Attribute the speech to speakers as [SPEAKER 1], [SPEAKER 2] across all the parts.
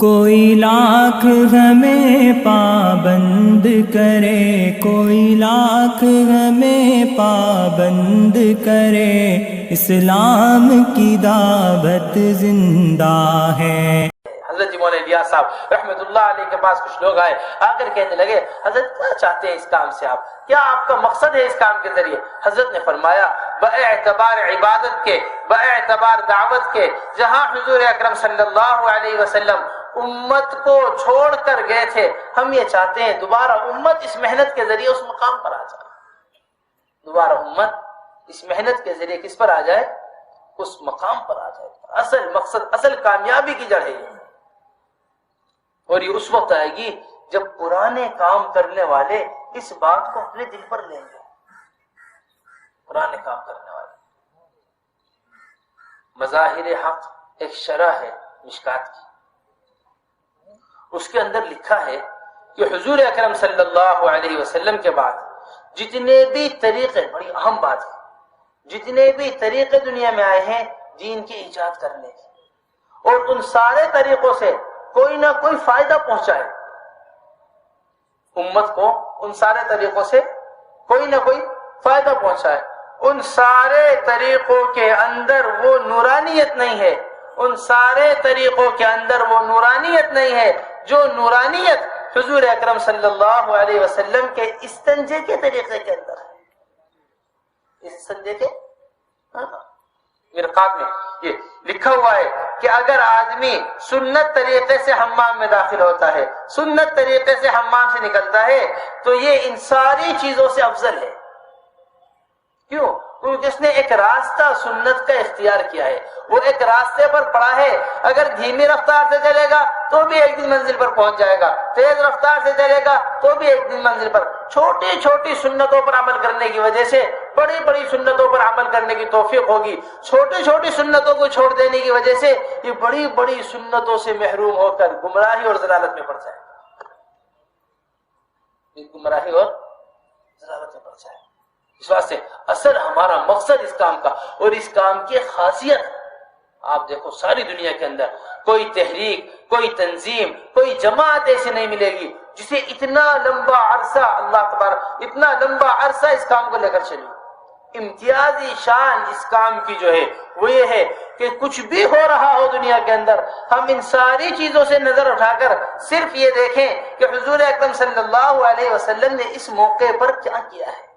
[SPEAKER 1] کوئی لاکھ ہمیں پابند کرے، کوئی لاکھ ہمیں پابند کرے، اسلام کی دعوت زندہ ہے۔
[SPEAKER 2] حضرت مولانا الیاس صاحب رحمۃ اللہ علیہ کے پاس کچھ لوگ آئے، آ کر کہنے لگے حضرت کیا چاہتے ہیں اس کام سے، آپ کیا آپ کا مقصد ہے اس کام کے ذریعے؟ حضرت نے فرمایا باعتبار عبادت کے، باعتبار دعوت کے، جہاں حضور اکرم صلی اللہ علیہ وسلم امت کو چھوڑ کر گئے تھے، ہم یہ چاہتے ہیں دوبارہ امت اس محنت کے ذریعے اس مقام پر آ جائے، دوبارہ امت اس محنت کے ذریعے کس پر آ جائے؟ اس مقام پر آ جائے۔ اصل مقصد، اصل کامیابی کی جڑ ہے یہ، اور یہ اس وقت آئے گی جب پرانے کام کرنے والے اس بات کو اپنے دل پر لیں گے، پرانے کام کرنے والے۔ مظاہر حق ایک شرح ہے مشکات کی، اس کے اندر لکھا ہے کہ حضور اکرم صلی اللہ علیہ وسلم کے بعد جتنے بھی طریقے، بڑی اہم بات ہے، جتنے بھی طریقے دنیا میں آئے ہیں دین کی ایجاد کرنے کے، اور ان سارے طریقوں سے کوئی نہ کوئی فائدہ پہنچائے امت کو، ان سارے طریقوں سے کوئی نہ کوئی فائدہ پہنچائے، ان سارے طریقوں کے اندر وہ نورانیت نہیں ہے، ان سارے طریقوں کے اندر وہ نورانیت نہیں ہے جو نورانیت حضور اکرم صلی اللہ علیہ وسلم کے استنجے کے طریقے کے اندر ہے۔ استنجے کے مرقات میں یہ لکھا ہوا ہے کہ اگر آدمی سنت طریقے سے حمام میں داخل ہوتا ہے، سنت طریقے سے حمام سے نکلتا ہے، تو یہ ان ساری چیزوں سے افضل ہے۔ کیوں؟ کیونکہ اس نے ایک راستہ سنت کا اختیار کیا ہے، وہ ایک راستے پر پڑا ہے، اگر دھیمی رفتار سے چلے گا تو بھی ایک دن منزل پر پہنچ جائے گا، تیز رفتار سے چلے گا تو بھی ایک دن منزل پر۔ چھوٹی چھوٹی سنتوں پر عمل کرنے کی وجہ سے بڑی بڑی سنتوں پر عمل کرنے کی توفیق ہوگی، چھوٹی چھوٹی سنتوں کو چھوڑ دینے کی وجہ سے یہ بڑی بڑی سنتوں سے محروم ہو کر گمراہی اور ضلالت میں پڑ جائے گا، گمراہی اور ضلالت میں پڑ جائے گا۔ اس واسطے اصل ہمارا مقصد اس کام کا، اور اس کام کی خاصیت آپ دیکھو ساری دنیا کے اندر کوئی تحریک، کوئی تنظیم، کوئی جماعت ایسی نہیں ملے گی جسے اتنا لمبا عرصہ اللہ تبارک اتنا لمبا عرصہ اس کام کو لے کر چلی۔ امتیازی شان اس کام کی جو ہے وہ یہ ہے کہ کچھ بھی ہو رہا ہو دنیا کے اندر، ہم ان ساری چیزوں سے نظر اٹھا کر صرف یہ دیکھیں کہ حضور اکرم صلی اللہ علیہ وسلم نے اس موقع پر کیا کیا ہے۔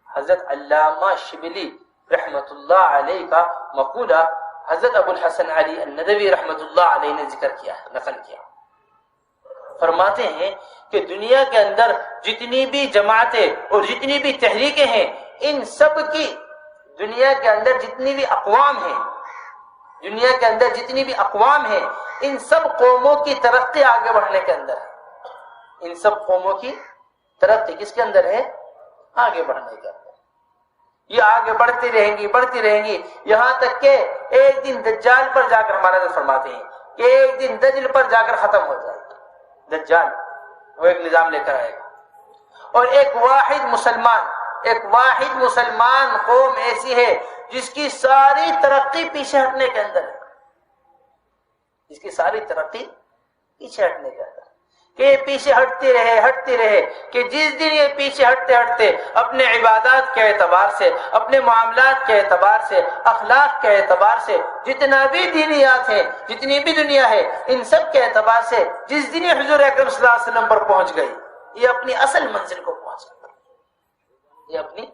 [SPEAKER 2] حضرت علامہ شبلی رحمت اللہ علیہ کا مقولہ حضرت ابو الحسن علی الندوی رحمت اللہ علیہ نے ذکر کیا ہے، نقل کیا۔ فرماتے ہیں کہ دنیا کے اندر جتنی بھی جماعتیں اور جتنی بھی تحریکیں ہیں، ان سب کی دنیا کے اندر جتنی بھی اقوام ہیں، دنیا کے اندر جتنی بھی اقوام ہیں، ان سب قوموں کی ترقی آگے بڑھنے کے اندر ہے۔ ان سب قوموں کی ترقی کس کے اندر ہے؟ آگے بڑھنے کے اندر۔ یہ آگے بڑھتی رہیں گی یہاں تک کہ ایک دن دجال پر جا کر، ہمارے نبی فرماتے ہیں کہ ایک دن دجل پر جا کر ختم ہو جائے گا۔ دجال وہ ایک نظام لے کر آئے گا، اور ایک واحد مسلمان قوم ایسی ہے جس کی ساری ترقی پیچھے ہٹنے کے اندر ہے، جس کی ساری ترقی پیچھے ہٹنے کے اندر، کہ یہ پیچھے ہٹتی رہے کہ جس دن یہ پیچھے ہٹتے اپنے عبادات کے اعتبار سے، اپنے معاملات کے اعتبار سے، اخلاق کے اعتبار سے، جتنا بھی دینیات ہیں، جتنی بھی دنیا ہے، ان سب کے اعتبار سے جس دن یہ حضور اکرم صلی اللہ علیہ وسلم پر پہنچ گئی، یہ اپنی اصل منزل کو پہنچ گئی، یہ اپنی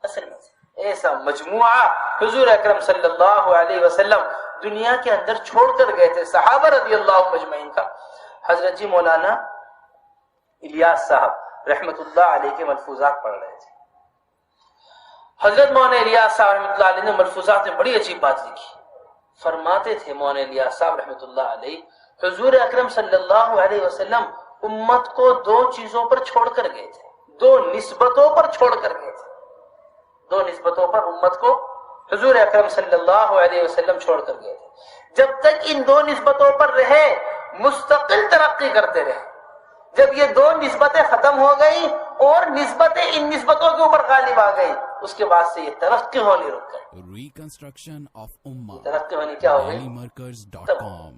[SPEAKER 2] اصل منزل۔ ایسا مجموعہ حضور اکرم صلی اللہ علیہ وسلم دنیا کے اندر چھوڑ کر گئے تھے، صحابہ رضی اللہ مجمعین کا۔ حضرت جی مولانا الیاس صاحب رحمت اللہ علیہ کے ملفوظات پڑھ رہے تھے۔ حضرت مولانا الیاس صاحب رحمت اللہ علیہ نے ملفوظات میں بڑی عجیب بات لکھی۔ فرماتے تھے مولانا الیاس صاحب رحمت اللہ علیہ، حضور اکرم صلی اللہ علیہ وسلم امت کو دو چیزوں پر چھوڑ کر گئے تھے، دو نسبتوں پر چھوڑ کر گئے تھے، دو نسبتوں پر امت کو حضور اکرم صلی اللہ علیہ وسلم چھوڑ کر گئے تھے۔ جب تک ان دو نسبتوں پر رہے مستقل ترقی کرتے رہے، جب یہ دو نسبتیں ختم ہو گئی اور نسبتیں ان نسبتوں کے اوپر غالب آ گئی، اس کے بعد سے یہ ترقی ہونی رک گئی۔
[SPEAKER 3] ریکنسٹرکشن آف امہ،
[SPEAKER 2] ترقی ہونی کیا ہو گئی؟
[SPEAKER 3] dailymarkers.com۔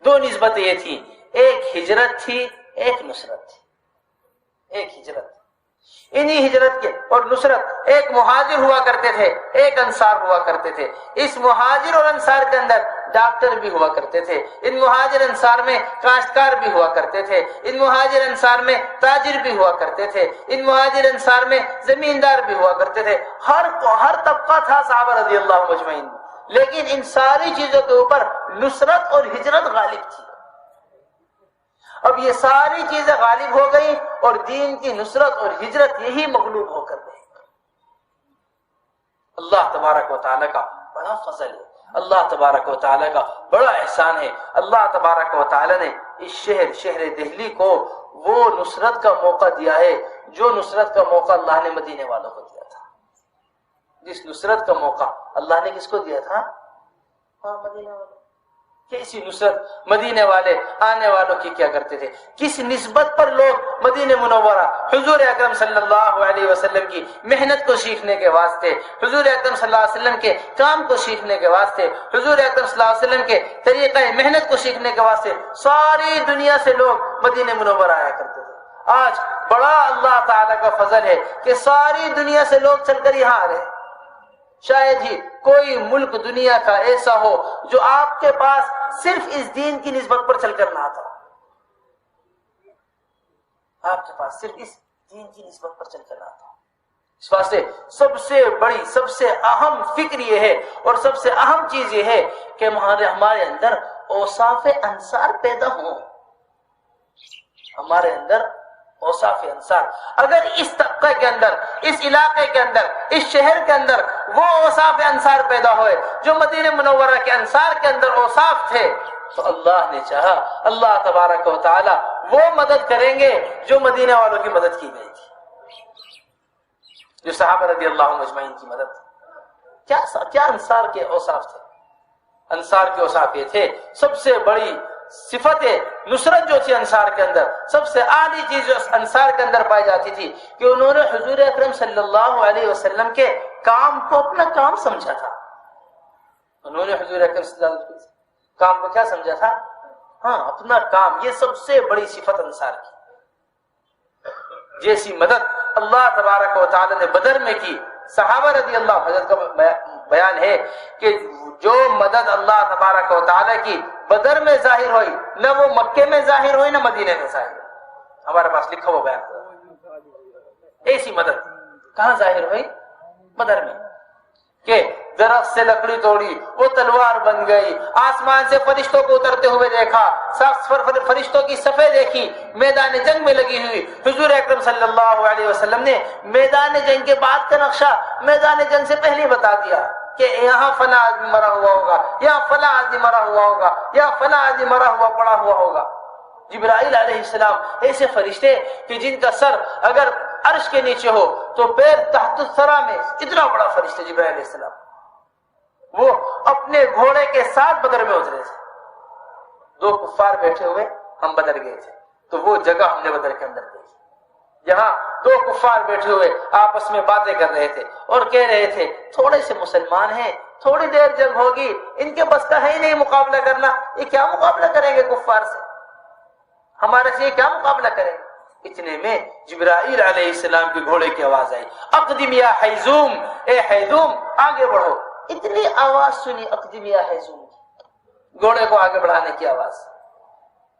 [SPEAKER 2] دو نسبتیں یہ تھی، ایک ہجرت تھی، ایک نصرت تھی۔ ایک ہجرت، انہی ہجرت کے اور نصرت، ایک مہاجر ہوا کرتے تھے، ایک انصار ہوا کرتے تھے۔ اس مہاجر اور انصار کے اندر ڈاکٹر بھی ہوا کرتے تھے، ان مہاجر انصار میں کاشتکار بھی ہوا کرتے تھے، ان مہاجر انصار میں تاجر بھی ہوا کرتے تھے، ان مہاجر انصار میں زمیندار بھی ہوا کرتے تھے۔ ہر طبقہ تھا صحابہ رضی اللہ عنہم اجمعین، لیکن ان ساری چیزوں کے اوپر نصرت اور ہجرت غالب تھی۔ اب یہ ساری چیزیں غالب ہو گئی اور دین کی نصرت اور ہجرت یہی مغلوب ہو کر گئی۔ اللہ تبارک و تعالیٰ کا بڑا فضل ہے، اللہ تبارک و تعالیٰ کا بڑا احسان ہے۔ اللہ تبارک و تعالیٰ نے اس شہر دہلی کو وہ نصرت کا موقع دیا ہے جو نصرت کا موقع اللہ نے مدینے والوں کو دیا تھا۔ جس نصرت کا موقع اللہ نے کس کو دیا تھا؟ مدینے والوں۔ کیسی نصرت! مدینے والے آنے والوں کی کیا کرتے تھے، کس نسبت پر لوگ مدینہ منورہ حضور اکرم صلی اللہ علیہ وسلم کی محنت کو سیکھنے کے واسطے، حضور اکرم صلی اللہ علیہ وسلم کے کام کو سیکھنے کے واسطے، حضور اکرم صلی اللہ علیہ وسلم کے طریقہ محنت کو سیکھنے کے واسطے ساری دنیا سے لوگ مدینہ منورہ آیا کرتے تھے۔ آج بڑا اللہ تعالیٰ کا فضل ہے کہ ساری دنیا سے لوگ چل کر یہاں آ رہے ہیں۔ شاید ہی کوئی ملک دنیا کا ایسا ہو جو آپ کے پاس صرف اس دین کی نسبت پر چل کر نہ آتا ہو، آپ کے پاس صرف اس دین کی نسبت پر چل کر نہ آتا ہو۔ اس واسطے سب سے بڑی، سب سے اہم فکر یہ ہے اور سب سے اہم چیز یہ ہے کہ ہمارے اندر اوصاف انصار پیدا ہوں، ہمارے اندر اوصاف انصار۔ اگر اس طبقے کے اندر، اس علاقے کے اندر، اس شہر کے اندر وہ اوصاف انصار پیدا ہوئے جو مدینہ منورہ کے انصار کے اندر اوصاف تھے، تو اللہ نے چاہا اللہ تبارک و تعالی وہ مدد کریں گے جو مدینہ والوں کی مدد کی گئی تھی، جو صحابہ رضی اللہ عنہم اجمعین کی مدد تھی۔ کیا انصار کے اوصاف تھے؟ انصار کے اوصاف یہ تھے، سب سے بڑی صفت نصرت جو تھی انصار کے اندر، سب سے اعلی چیز جو انصار کے اندر پائی جاتی تھی کہ انہوں نے حضور اکرم صلی اللہ علیہ وسلم کے کام کو اپنا کام سمجھا تھا۔ انہوں نے حضور اکرم صلی اللہ علیہ وسلم کام کو کیا سمجھا تھا؟ اپنا کام۔ یہ سب سے بڑی صفت انصار کی۔ جیسی مدد اللہ تبارک و تعالی نے بدر میں کی، صحابہ رضی اللہ حضرت کا بیان ہے کہ جو مدد اللہ تبارک و تعالی کی بدر میں ظاہر ہوئی، نہ وہ مکے میں ظاہر ہوئی، نہ مدینے میں ظاہر ہوئی۔ ہمارے پاس لکھا ہوا بیان، ایسی مدد کہاں ظاہر ہوئی؟ بدر میں، کہ درخت سے لکڑی توڑی، وہ تلوار بن گئی، آسمان سے فرشتوں کو اترتے ہوئے دیکھا، فرشتوں کی صفیں دیکھی، میدان جنگ میں لگی ہوئی۔ حضور اکرم صلی اللہ علیہ وسلم نے میدان جنگ کے بعد کا نقشہ میدان جنگ سے پہلے بتا دیا کہ یہاں فلاں آدمی مرا ہوا ہوگا، یہاں فلاں آدمی مرا ہوا ہوگا، یہاں فلاں آدمی مرا ہوا پڑا ہوا ہوگا۔ جبرائیل علیہ السلام ایسے فرشتے کہ جن کا سر اگر عرش کے نیچے ہو تو پیر تحت الثری میں، اتنا بڑا فرشتہ جبرائیل علیہ السلام، وہ اپنے گھوڑے کے ساتھ بدر میں اترے تھے۔ دو کفار بیٹھے ہوئے، ہم بدر گئے تھے، تو وہ جگہ ہم نے بدر کے اندر دیکھی جہاں دو کفار بیٹھے ہوئے آپس میں باتیں کر رہے تھے اور کہہ رہے تھے تھوڑے سے مسلمان ہیں، تھوڑی دیر جنگ ہوگی، ان کے بس کا ہے ہی نہیں مقابلہ کرنا، یہ کیا مقابلہ کریں گے کفار سے، ہمارے سے یہ کیا مقابلہ کریں گے۔ اتنے میں جبرائیل علیہ السلام کے گھوڑے کی آواز آئی، اقدم یا حیزوم، اے حیزوم آگے بڑھو۔ اتنی آواز سنی اقدم یا حیزوم، گھوڑے کو آگے بڑھانے کی آواز۔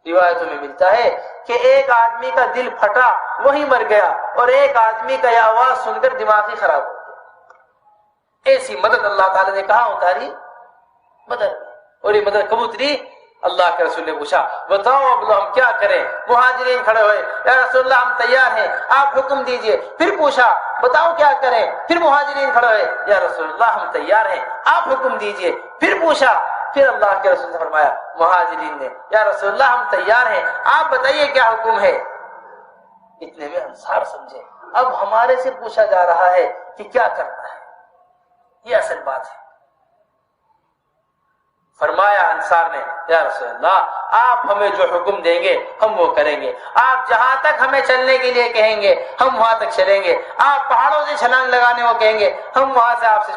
[SPEAKER 2] روایتوں میں ملتا ہے کہ ایک آدمی کا دل پھٹا، وہی مر گیا، اور ایک آدمی کا یہ آواز سن کر دماغ ہی خراب ہو گیا۔ ایسی مدد اللہ تعالی نے کہاں اتاری؟ بدر میں۔ اور یہ مدد کب اتری؟ اللہ کے رسول نے پوچھا بتاؤ اب ہم کیا کریں؟ مہاجرین کھڑے ہوئے، یا رسول اللہ ہم تیار ہیں، آپ حکم دیجئے۔ پھر پوچھا بتاؤ کیا کریں؟ پھر مہاجرین کھڑے ہوئے، یا رسول اللہ ہم تیار ہیں، آپ حکم دیجئے۔ پھر پوچھا، پھر اللہ کے رسول نے فرمایا، مہاجرین نے، یا رسول اللہ ہم تیار ہیں، آپ بتائیے کیا حکم ہے۔ اتنے میں انصار سمجھے اب ہمارے سے پوچھا جا رہا ہے کہ کیا کرنا ہے، یہ اصل بات ہے۔ فرمایا انصار نے یا رسول اللہ آپ ہمیں جو حکم دیں گے ہم وہ کریں گے، آپ جہاں تک ہمیں چلنے کے لیے کہیں گے ہم وہاں تک چلیں گے، آپ پہاڑوں سے چھلانگ لگانے کو کہیں گے ہم وہاں سے آپ سے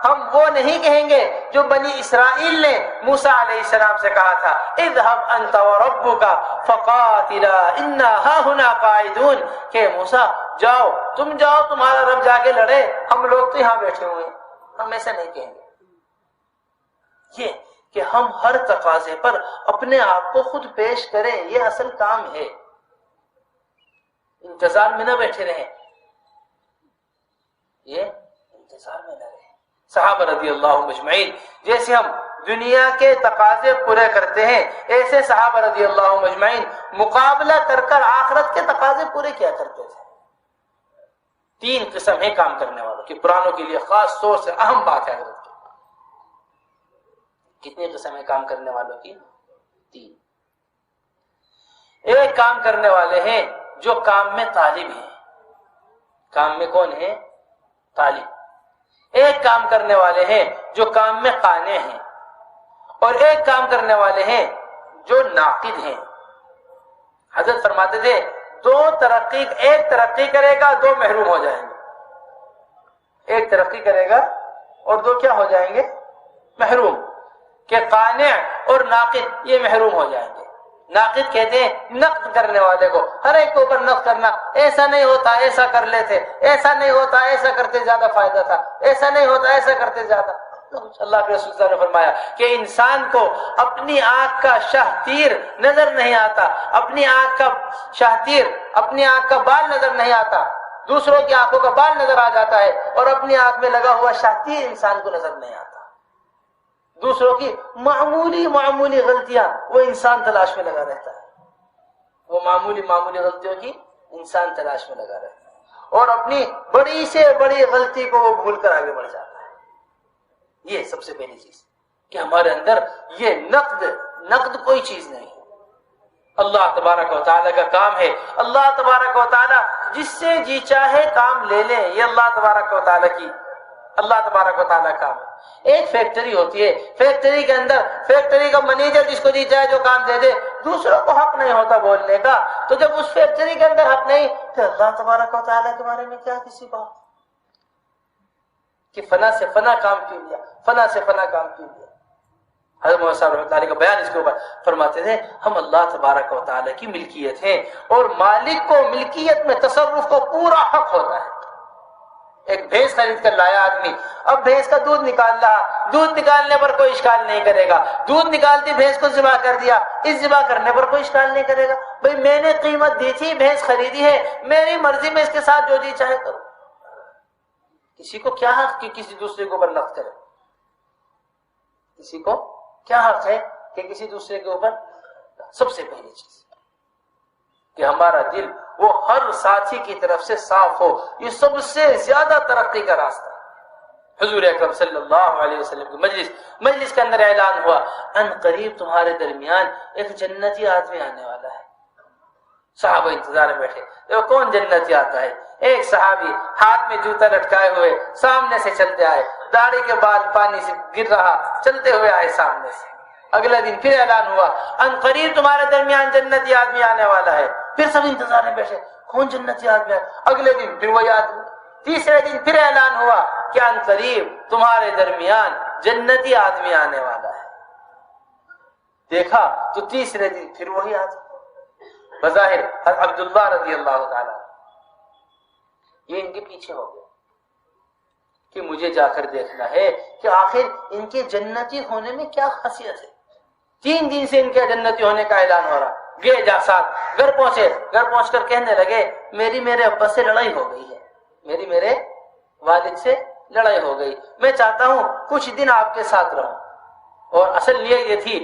[SPEAKER 2] ہم وہ نہیں کہیں گے جو بنی اسرائیل نے موسیٰ علیہ السلام سے کہا تھا اذهب انت وربك فقاتلا انا هاهنا قاعدون، کہ موسیٰ جاؤ تم جاؤ تمہارا رب جا کے لڑے، ہم لوگ تو یہاں بیٹھے ہوئے ہیں، ہم ایسا نہیں کہیں گے۔ یہ کہ ہم ہر تقاضے پر اپنے آپ کو خود پیش کریں، یہ اصل کام ہے، انتظار میں نہ بیٹھے رہیں، یہ انتظار میں نہ رہیں۔ صحابہ رضی اللہ عنہم اجمعین جیسے ہم دنیا کے تقاضے پورے کرتے ہیں ایسے صحابہ رضی اللہ عنہم اجمعین مقابلہ کر کر آخرت کے تقاضے پورے کیا کرتے تھے۔ 3 قسم ہے کام کرنے والوں کی، قرآنوں کے لیے خاص طور سے اہم بات ہے حضرت کی۔ کتنی قسم ہے کام کرنے والوں کی؟ 3۔ ایک کام کرنے والے ہیں جو کام میں طالب ہیں، کام میں کون ہے؟ طالب۔ ایک کام کرنے والے ہیں جو کام میں قانع ہیں، اور ایک کام کرنے والے ہیں جو ناقد ہیں۔ حضرت فرماتے تھے ایک ترقی کرے گا 2 محروم ہو جائیں گے، ایک ترقی کرے گا اور 2 کیا ہو جائیں گے؟ محروم، کہ قانع اور ناقد یہ محروم ہو جائیں گے۔ ناقد کہتے ہیں نقد کرنے والے کو، ہر ایک کے اوپر نقد کرنا، ایسا نہیں ہوتا ایسا کر لیتے، ایسا نہیں ہوتا ایسا کرتے زیادہ فائدہ تھا، ایسا نہیں ہوتا ایسا کرتے زیادہ۔ اللہ کے رسول صلی اللہ علیہ وسلم نے فرمایا کہ انسان کو اپنی آنکھ کا شاہ تیر نظر نہیں آتا، اپنی آنکھ کا شاہ تیر، اپنی آنکھ کا بال نظر نہیں آتا، دوسروں کی آنکھوں کا بال نظر آ جاتا ہے، اور اپنی آنکھ میں لگا ہوا شاہ تیر انسان کو نظر نہیں آتا۔ دوسروں کی معمولی غلطیاں وہ انسان تلاش میں لگا رہتا ہے، وہ معمولی غلطیوں کی انسان تلاش میں لگا رہتا ہے، اور اپنی بڑی سے بڑی غلطی کو وہ بھول کر آگے بڑھ جاتا ہے۔ یہ سب سے پہلی چیز کہ ہمارے اندر یہ نقد کوئی چیز نہیں ہے۔ اللہ تبارک و تعالیٰ کا کام ہے، اللہ تبارک و تعالیٰ جس سے جی چاہے کام لے لیں، یہ اللہ تبارک و تعالیٰ کام ہے۔ ایک فیکٹری ہوتی ہے، فیکٹری کے اندر فیکٹری کا مینیجر جس کو جی چاہے جو کام دے دے، دوسروں کو حق نہیں ہوتا بولنے کا، تو جب اس فیکٹری کے اندر حق نہیں تو اللہ تبارک و تعالیٰ کے بارے میں کیا کسی بات کہ فنا سے فنا کام کیوں لیا، فنا سے فنا کام کیوں لیا۔ حضرت محمد صاحب رحمۃ اللہ علیہ کا بیان اس کے اوپر فرماتے تھے ہم اللہ تبارک و تعالیٰ کی ملکیت ہیں، اور مالک کو ملکیت میں تصرف کو پورا حق ہوتا ہے۔ ایک بھینس خرید کر لایا آدمی، اب بھینس کا دودھ نکال رہا، دودھ نکالنے پر کوئی اشکال نہیں کرے گا، دودھ نکالتی بھینس کو ذبح کر دیا، اس ذبح کرنے پر کوئی اشکال نہیں کرے گا، بھئی میں نے قیمت دی تھی، بھینس خریدی ہے، میری مرضی میں اس کے ساتھ جو جی چاہے کرو۔ کسی کو کیا حق کہ کسی دوسرے کے اوپر نقد کرے؟ کسی کو کیا حق ہے کہ کسی دوسرے کے اوپر؟ سب سے پہلی چیز کہ ہمارا دل وہ ہر ساتھی کی طرف سے صاف ہو، یہ سب سے زیادہ ترقی کا راستہ ہے۔ حضور اکرم صلی اللہ علیہ وسلم کی مجلس کے اندر اعلان ہوا ان قریب تمہارے درمیان ایک جنتی آدمی آنے والا ہے۔ صحابہ انتظار میں بیٹھے، دیکھو کون جنتی آتا ہے۔ ایک صحابی ہاتھ میں جوتا لٹکائے ہوئے سامنے سے چلتے آئے، داڑھی کے بال پانی سے گر رہا، چلتے ہوئے آئے سامنے سے۔ اگلے دن پھر اعلان ہوا ان قریب تمہارے درمیان جنتی آدمی آنے والا ہے۔ پھر سب انتظار میں بیٹھے کون جنتی آدمی ہے؟ اگلے دن پھر وہی آدمی۔ تیسرے دن پھر اعلان ہوا کہ ان قریب تمہارے درمیان جنتی آدمی آنے والا ہے۔ دیکھا تو تیسرے دن پھر وہی آدمی، بظاہر عبداللہ رضی اللہ تعالیٰ، یہ ان کے پیچھے ہو گیا کہ مجھے جا کر دیکھنا ہے کہ آخر ان کے جنتی ہونے میں کیا خاصیت ہے۔ 3 دن سے ان کے جنتی ہونے کا اعلان ہو رہا۔ گئے جا ساتھ گھر پہنچ کر کہنے لگے میرے ابا سے لڑائی ہو گئی ہے، میرے والد سے لڑائی ہو گئی، میں چاہتا ہوں کچھ دن آپ کے ساتھ رہوں۔ اور اصل نیت یہ تھی